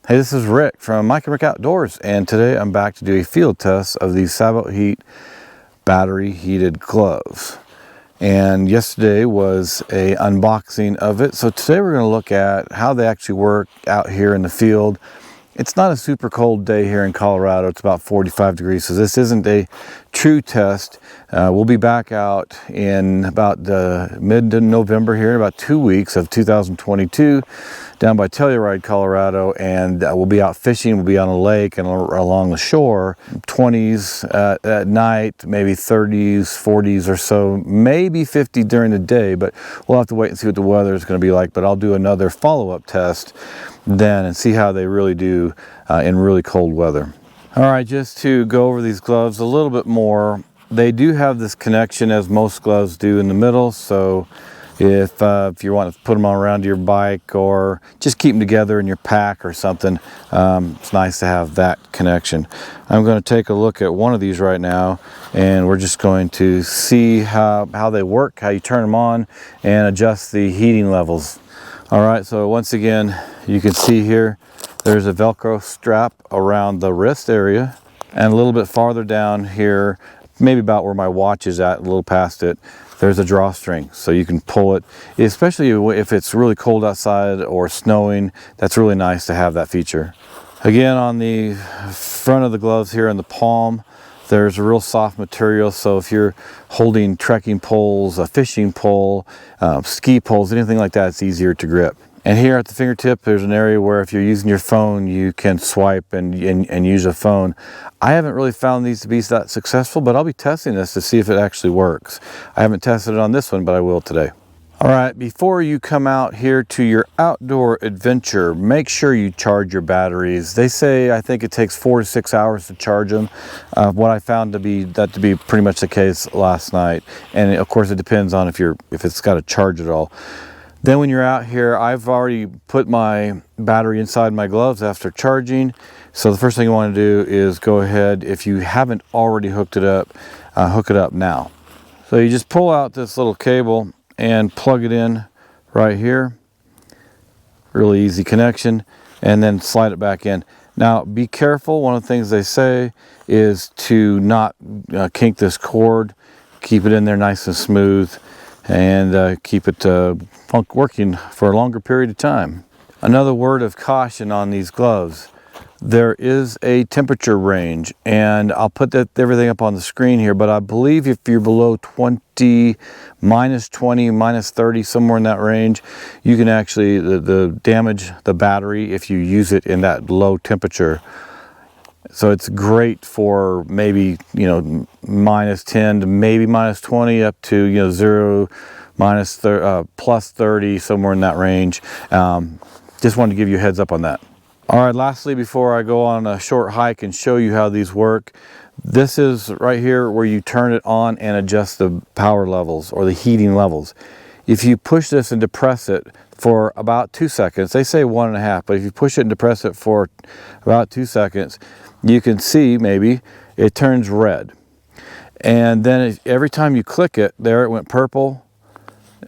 Hey, this is Rick from MikenRickOUTDOORS, and today I'm back to do a field test of these SabotHeat battery heated gloves. And yesterday was a unboxing of it, so today we're going to look at how they actually work out here in the field. It's not a super cold day here in Colorado. It's about 45 degrees, so this isn't a true test. We'll be back out in about the mid-November here, in about 2 weeks of 2022, down by Telluride, Colorado, and we'll be out fishing. We'll be on a lake and along the shore. 20s at night, maybe 30s, 40s or so, maybe 50 during the day, but we'll have to wait and see what the weather is going to be like. But I'll do another follow-up test then and see how they really do in really cold weather. All right, just to go over these gloves a little bit more, they do have this connection, as most gloves do, in the middle. So if you want to put them on around your bike or just keep them together in your pack or something, it's nice to have that connection. I'm going to take a look at one of these right now, and we're just going to see how they work, how you turn them on and adjust the heating levels. All right, so once again, you can see here, there's a Velcro strap around the wrist area, and a little bit farther down here, maybe about where my watch is at, a little past it, there's a drawstring, so you can pull it, especially if it's really cold outside or snowing. That's really nice to have that feature. Again, on the front of the gloves here in the palm, there's a real soft material, so if you're holding trekking poles, a fishing pole, ski poles, anything like that, it's easier to grip. And here at the fingertip, there's an area where if you're using your phone, you can swipe and use a phone. I haven't really found these to be that successful, but I'll be testing this to see if it actually works. I haven't tested it on this one, but I will today. All right, before you come out here to your outdoor adventure, make sure you charge your batteries. They say, I think it takes 4 to 6 hours to charge them. What I found to be pretty much the case last night. And of course, it depends on if it's got a charge at all. Then when you're out here, I've already put my battery inside my gloves after charging. So the first thing you want to do is go ahead, if you haven't already hooked it up, hook it up now. So you just pull out this little cable and plug it in right here. Really easy connection, and then slide it back in. Now be careful. One of the things they say is to not kink this cord. Keep it in there nice and smooth, and keep it working for a longer period of time. Another word of caution on these gloves: there is a temperature range, and I'll put everything up on the screen here, but I believe if you're below 20, minus 20, minus 30, somewhere in that range, you can actually damage the battery if you use it in that low temperature. So it's great for maybe, minus 10 to maybe minus 20 up to, 0, plus 30, somewhere in that range. Just wanted to give you a heads up on that. All right, lastly, before I go on a short hike and show you how these work, this is right here where you turn it on and adjust the power levels or the heating levels. If you push this and depress it for about 2 seconds, they say 1.5, but if you push it and depress it for about 2 seconds, you can see maybe it turns red. And then every time you click it, there it went purple.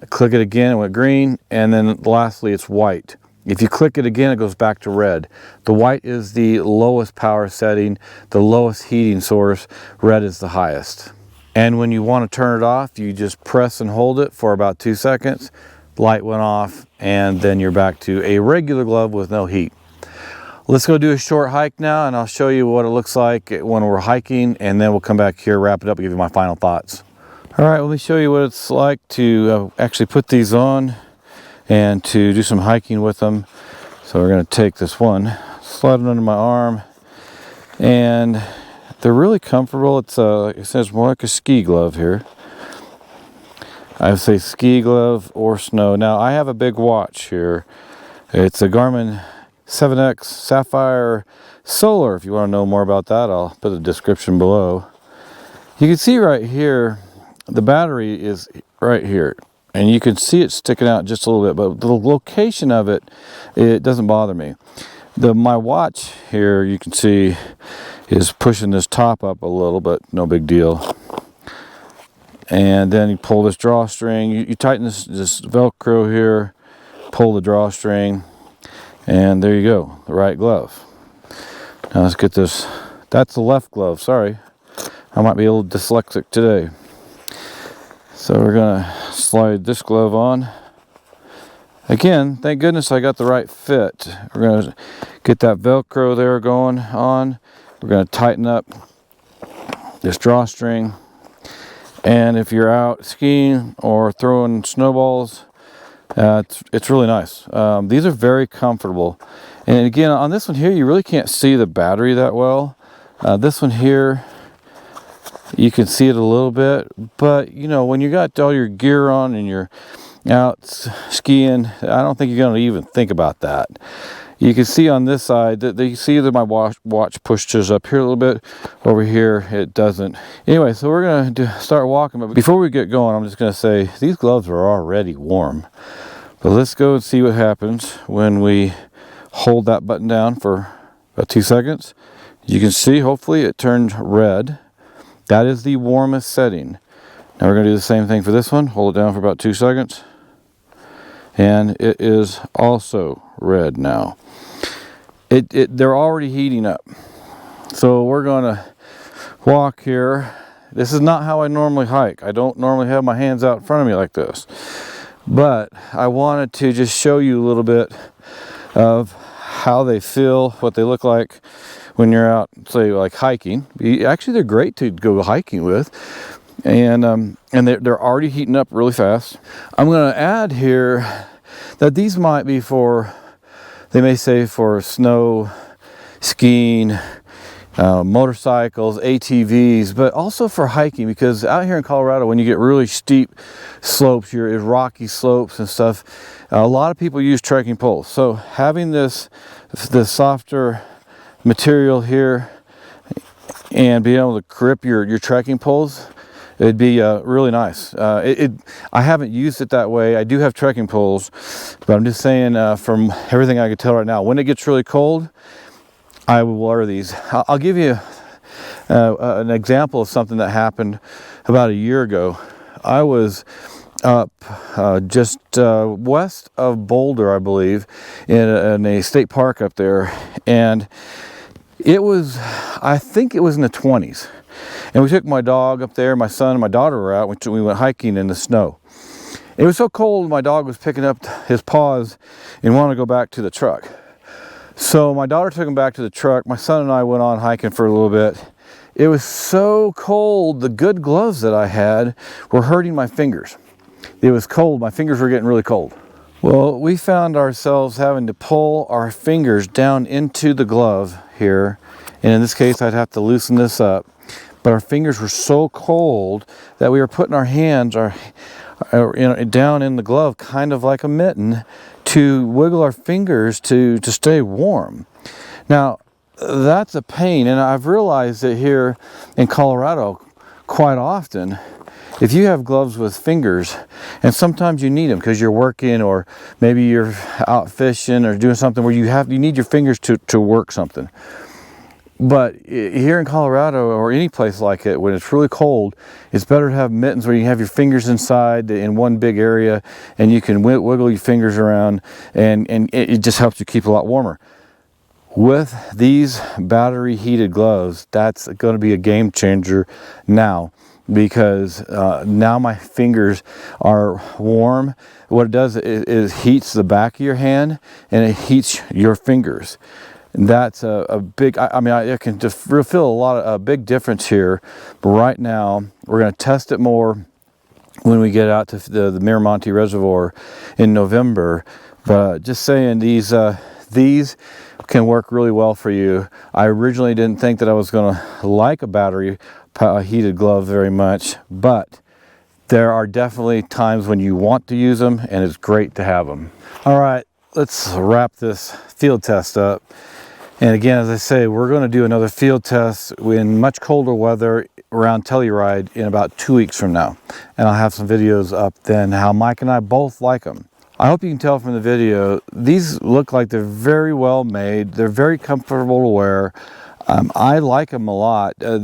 Click it again, it went green, and then lastly it's white. If you click it again, it goes back to red. The white is the lowest power setting, the lowest heating source. Red is the highest. And when you want to turn it off, you just press and hold it for about 2 seconds. Light went off, and then you're back to a regular glove with no heat. Let's go do a short hike now, and I'll show you what it looks like when we're hiking, and then we'll come back here, wrap it up, and give you my final thoughts. All right, let me show you what it's like to actually put these on and to do some hiking with them. So we're going to take this one, slide it under my arm, and they're really comfortable. It says more like a ski glove here. I would say ski glove or snow. Now I have a big watch here. It's a Garmin 7X Sapphire Solar. If you want to know more about that, I'll put a description below. You can see right here, the battery is right here, and you can see it sticking out just a little bit, but the location of it doesn't bother me. My watch here, you can see, is pushing this top up a little, but no big deal. And then you pull this drawstring, you tighten this Velcro here, pull the drawstring, And there you go, the right glove. Now let's get this. That's the left glove, sorry. I might be a little dyslexic today. So we're gonna slide this glove on. Again, thank goodness I got the right fit. We're gonna get that Velcro there going on. We're gonna tighten up this drawstring. And if you're out skiing or throwing snowballs, it's really nice. These are very comfortable. And again, on this one here, you really can't see the battery that well. This one here, you can see it a little bit, but you know, when you got all your gear on and you're out skiing, I don't think you're going to even think about that. You can see on this side that you see that my watch pushes up here a little bit. Over here, it doesn't. Anyway, so we're going to start walking. But before we get going, I'm just going to say these gloves are already warm. But let's go and see what happens when we hold that button down for about 2 seconds. You can see, hopefully, it turned red. That is the warmest setting. Now we're going to do the same thing for this one. Hold it down for about 2 seconds. And it is also red now. They're already heating up. So we're going to walk here. This is not how I normally hike. I don't normally have my hands out in front of me like this. But I wanted to just show you a little bit of how they feel, what they look like when you're out, say, like hiking. Actually, they're great to go hiking with. And they're already heating up really fast. I'm going to add here that these might be for, they may say for snow, skiing, motorcycles, ATVs, but also for hiking, because out here in Colorado, when you get really steep slopes, you're rocky slopes and stuff, a lot of people use trekking poles. So having this softer material here and being able to grip your trekking poles, it'd be really nice. I haven't used it that way. I do have trekking poles, but I'm just saying from everything I can tell right now, when it gets really cold, I will wear these. I'll give you an example of something that happened about a year ago. I was up just west of Boulder, I believe, in a state park up there, and it was, I think it was in the 20s. And we took my dog up there, my son and my daughter were out. We went hiking in the snow. It was so cold, my dog was picking up his paws and wanted to go back to the truck. So my daughter took him back to the truck. My son and I went on hiking for a little bit. It was so cold, the good gloves that I had were hurting my fingers. It was cold, my fingers were getting really cold. Well, we found ourselves having to pull our fingers down into the glove here. And in this case, I'd have to loosen this up. But our fingers were so cold that we were putting our hands down in the glove, kind of like a mitten, to wiggle our fingers to stay warm. Now, that's a pain, and I've realized that here in Colorado quite often, if you have gloves with fingers, and sometimes you need them because you're working, or maybe you're out fishing or doing something where you need your fingers to work something. But here in Colorado, or any place like it, when it's really cold, it's better to have mittens where you have your fingers inside in one big area and you can wiggle your fingers around, and it just helps you keep a lot warmer. With these battery heated gloves, that's going to be a game changer now, because now my fingers are warm. What it does is heats the back of your hand and it heats your fingers. And that's a big, I can just feel a big difference here. But right now, we're going to test it more when we get out to the Miramonte Reservoir in November. But just saying, these can work really well for you. I originally didn't think that I was going to like a battery heated glove very much, but there are definitely times when you want to use them, and it's great to have them. All right, let's wrap this field test up. And again, as I say, we're going to do another field test in much colder weather around Telluride in about 2 weeks from now. And I'll have some videos up then how Mike and I both like them. I hope you can tell from the video, these look like they're very well made. They're very comfortable to wear. I like them a lot. I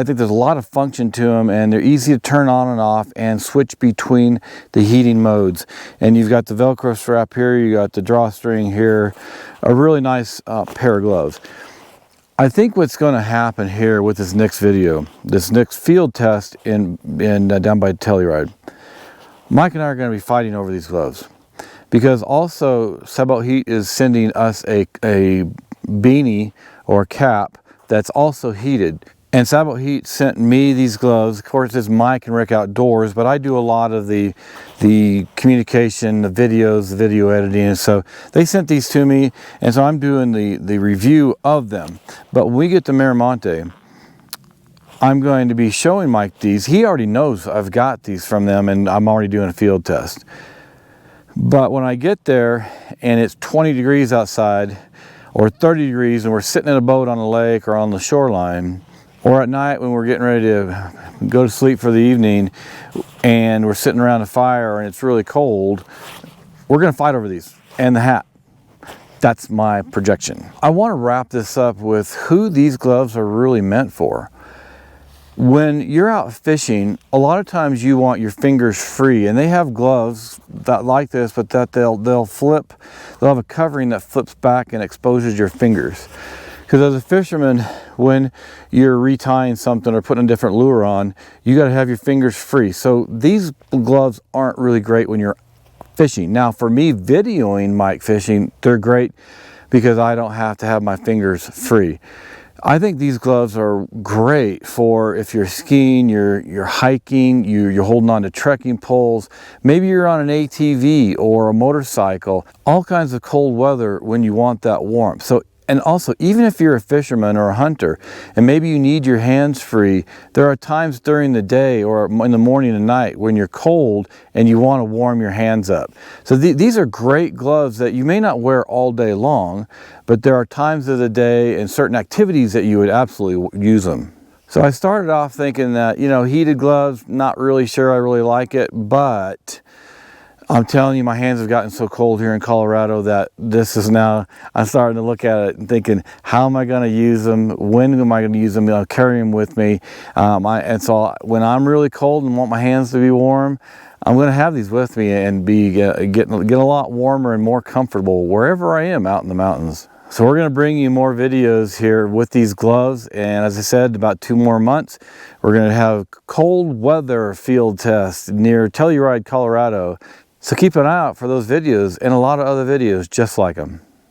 think there's a lot of function to them, and they're easy to turn on and off and switch between the heating modes. And you've got the Velcro strap here, you got the drawstring here, a really nice pair of gloves. I think what's going to happen here with this next video, this next field test in down by Telluride, Mike and I are going to be fighting over these gloves, because also SabotHeat is sending us a beanie or cap that's also heated. And SabotHeat sent me these gloves. Of course, it's Mike and Rick Outdoors, but I do a lot of the communication, the videos, the video editing, and so they sent these to me, and so I'm doing the review of them. But when we get to Miramonte, I'm going to be showing Mike these. He already knows I've got these from them, and I'm already doing a field test. But when I get there and it's 20 degrees outside, or 30 degrees, and we're sitting in a boat on a lake or on the shoreline, or at night when we're getting ready to go to sleep for the evening and we're sitting around a fire and it's really cold, we're going to fight over these and the hat. That's my projection. I want to wrap this up with who these gloves are really meant for. When you're out fishing, a lot of times you want your fingers free, and they have gloves that like this, but that they'll flip. They'll have a covering that flips back and exposes your fingers. Because as a fisherman, when you're retying something or putting a different lure on, you got to have your fingers free. So these gloves aren't really great when you're fishing. Now, for me videoing Mike fishing, they're great because I don't have to have my fingers free. I think these gloves are great for if you're skiing, you're hiking, you're holding on to trekking poles, maybe you're on an ATV or a motorcycle, all kinds of cold weather when you want that warmth. So, and also, even if you're a fisherman or a hunter, and maybe you need your hands free, there are times during the day or in the morning and night when you're cold and you want to warm your hands up. So these are great gloves that you may not wear all day long, but there are times of the day and certain activities that you would absolutely use them. So I started off thinking that, you know, heated gloves, not really sure I really like it, but I'm telling you, my hands have gotten so cold here in Colorado that this is now, I'm starting to look at it and thinking, how am I going to use them? When am I going to use them? I'll carry them with me. And so when I'm really cold and want my hands to be warm, I'm going to have these with me and be get a lot warmer and more comfortable wherever I am out in the mountains. So we're going to bring you more videos here with these gloves, and as I said, about 2 more months, we're going to have cold weather field tests near Telluride, Colorado. So keep an eye out for those videos and a lot of other videos just like them.